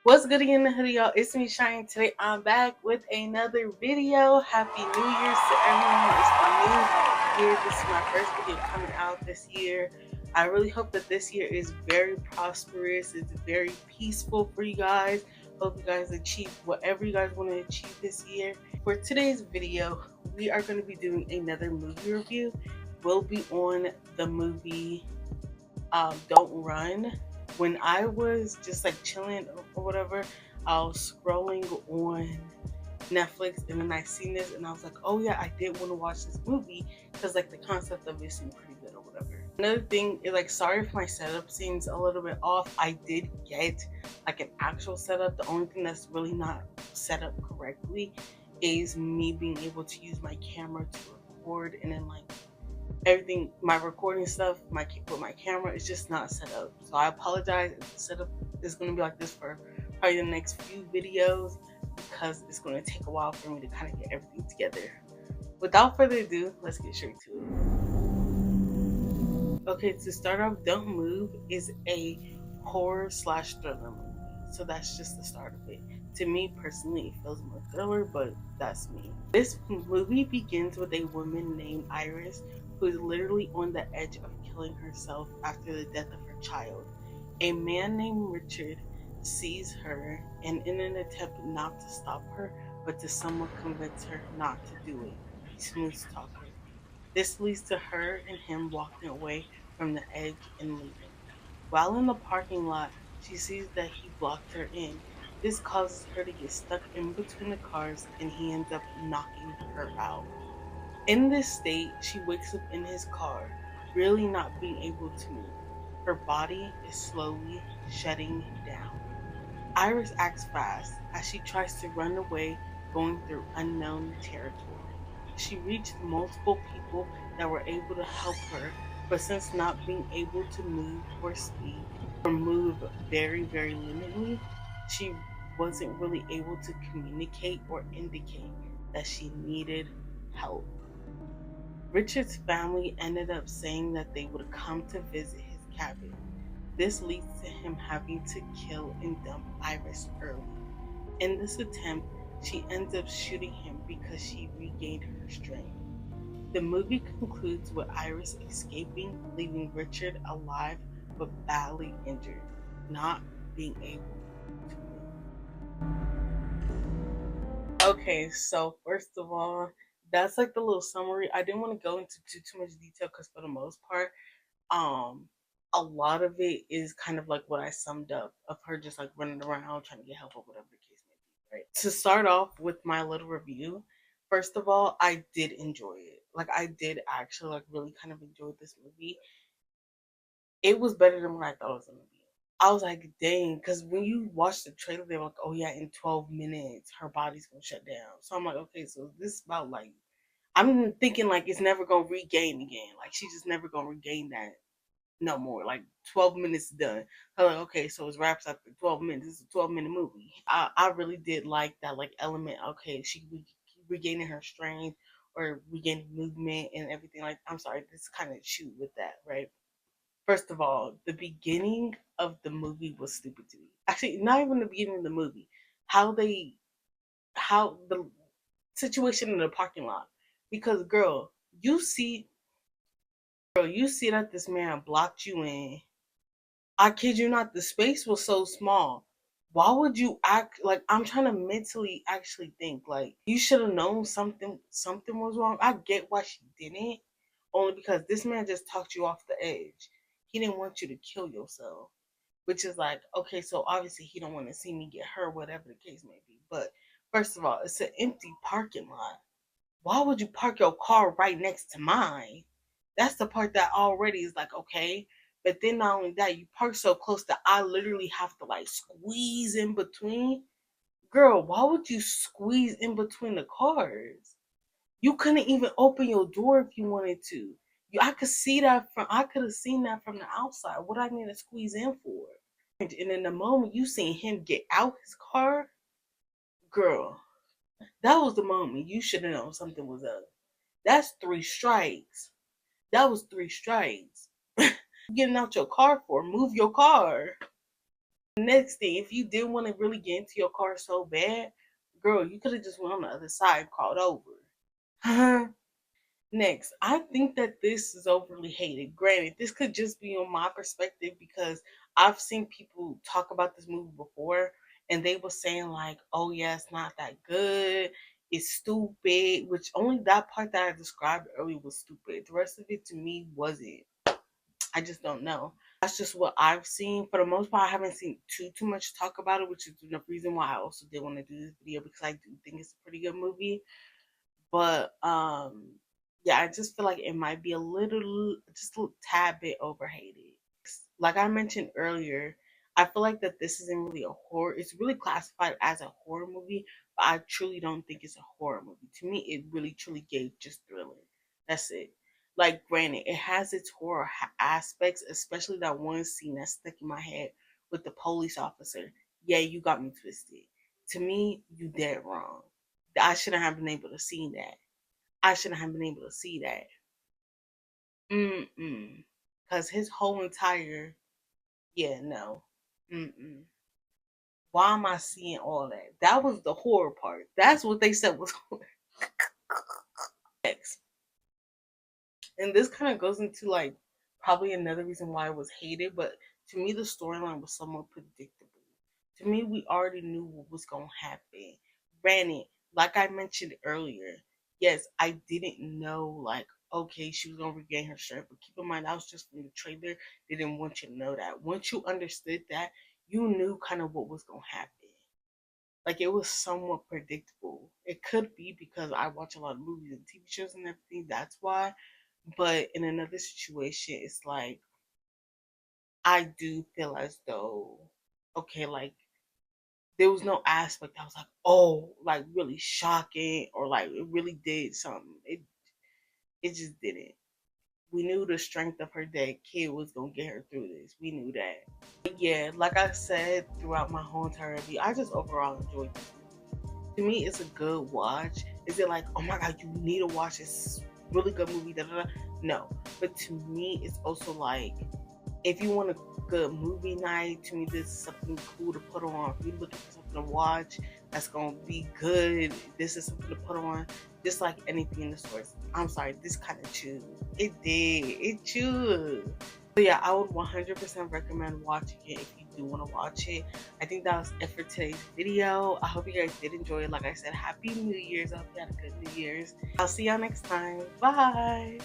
What's good in the hoodie, y'all? It's me, Shine. Today I'm back with another video. Happy New Year's to everyone. It's the new year. This is my first video coming out this year. I really hope that this year is very prosperous. It's very peaceful for you guys. Hope you guys achieve whatever you guys want to achieve this year. For today's video, we are going to be doing another movie review. We'll be on the movie Don't Run. When I was just like chilling or whatever, I was scrolling on Netflix and then I seen this and I was like, oh yeah, I did want to watch this movie because like the concept of it seemed pretty good or whatever. Another thing is like, sorry if my setup seems a little bit off. I did get like an actual setup. The only thing that's really not set up correctly is me being able to use my camera to record, and then like everything, my recording stuff, with my camera is just not set up. So I apologize if the setup is going to be like this for probably the next few videos because it's going to take a while for me to kind of get everything together. Without further ado, let's get straight to it. Okay, to start off, Don't Move is a horror slash thriller movie. So that's just the start of it. To me personally, it feels more thriller, but that's me. This movie begins with a woman named Iris who is literally on the edge of killing herself after the death of her child. A man named Richard sees her, and in an attempt not to stop her, but to somewhat convince her not to do it, he smooth talks her. This leads to her and him walking away from the edge and leaving. While in the parking lot, she sees that he blocked her in. This causes her to get stuck in between the cars and he ends up knocking her out. In this state, she wakes up in his car, really not being able to move. Her body is slowly shutting down. Iris acts fast as she tries to run away, going through unknown territory. She reached multiple people that were able to help her, but since not being able to move or speak, or move very, very limitedly, she wasn't really able to communicate or indicate that she needed help. Richard's family ended up saying that they would come to visit his cabin. This leads to him having to kill and dump Iris early. In this attempt, she ends up shooting him because she regained her strength. The movie concludes with Iris escaping, leaving Richard alive but badly injured, not being able to move. Okay, so first of all, that's like the little summary. I didn't want to go into too much detail because for the most part, um a lot of it is kind of like what I summed up of her just like running around trying to get help or whatever the case may be, right? To start off with my little review, first of all, I did enjoy it. Like I did actually like really kind of enjoy this movie. It was better than what I thought it was gonna be. I was like, dang, because when you watch the trailer, they were like, oh yeah, in 12 minutes her body's gonna shut down. So I'm like, okay, so this is about like, I'm thinking like it's never gonna regain again. Like she's just never gonna regain that no more. Like 12 minutes done. I'm like, okay, so it wraps up in 12 minutes. It's a 12-minute movie. I really did like that like element. Okay, she regaining her strength or regaining movement and everything. Like, I'm sorry, this kind of shoot with that, right? First of all, the beginning of the movie was stupid to me. Actually, not even the beginning of the movie. How they, how the situation in the parking lot. Because you see that this man blocked you in. I kid you not, the space was so small. Why would you act like, I'm trying to mentally actually think like you should have known something was wrong. I get why she didn't, only because this man just talked you off the edge. He didn't want you to kill yourself, which is like, okay, so obviously he don't want to see me get hurt, whatever the case may be. But first of all, it's an empty parking lot. Why would you park your car right next to mine? That's the part that already is like, okay. But then not only that, you park so close that I literally have to like squeeze in between. Girl, why would you squeeze in between the cars? You couldn't even open your door if you wanted to. I could have seen that from the outside. What I need to squeeze in for? And in the moment you seen him get out his car, girl, that was the moment you should have known something was up. That's three strikes. That was three strikes. Getting out your car for? Move your car. Next thing, if you did want to really get into your car so bad, girl, you could have just went on the other side and crawled over. Next, I think that this is overly hated. Granted, this could just be on my perspective because I've seen people talk about this movie before and they were saying, like, oh, yeah, it's not that good. It's stupid, which only that part that I described earlier was stupid. The rest of it to me wasn't. I just don't know. That's just what I've seen. For the most part, I haven't seen too much talk about it, which is the reason why I also did want to do this video because I do think it's a pretty good movie. But yeah, I just feel like it might be just a little tad bit overhated. Like I mentioned earlier, I feel like that this isn't really a horror. It's really classified as a horror movie, but I truly don't think it's a horror movie. To me, it really truly gave just thriller. That's it. Like, granted, it has its horror aspects, especially that one scene that stuck in my head with the police officer. Yeah, you got me twisted. To me, you dead wrong. I shouldn't have been able to see that. I shouldn't have been able to see that. Mm-mm. Because his whole entire, yeah, no. Mm-mm. Why am I seeing all that? That was the horror part. That's what they said was horror. Next. And this kind of goes into like probably another reason why it was hated, but to me the storyline was somewhat predictable. To me, we already knew what was gonna happen. Granted, like I mentioned earlier, yes, I didn't know like okay, she was gonna regain her strength, but keep in mind that was just from the trailer. They didn't want you to know that. Once you understood that, you knew kind of what was gonna happen. Like it was somewhat predictable. It could be because I watch a lot of movies and TV shows and everything. That's why. But in another situation, it's like I do feel as though, okay, like there was no aspect I was like, oh, like really shocking or like it really did something. It just didn't. We knew the strength of her dead kid was gonna get her through this. We knew that. But yeah, like I said throughout my whole entire review, I just overall enjoyed this movie. To me, it's a good watch. Is it like, oh my god, you need to watch this really good movie? Da, da, da. No, but to me, it's also like if you want a good movie night, to me, this is something cool to put on. If you're looking for something to watch that's gonna be good, this is something to put on. Just like anything in the stores. I'm sorry, this kind of chewed. It did. It chewed. So yeah, I would 100% recommend watching it if you do want to watch it. I think that was it for today's video. I hope you guys did enjoy it. Like I said, Happy New Year's. I hope you had a good New Year's. I'll see y'all next time. Bye.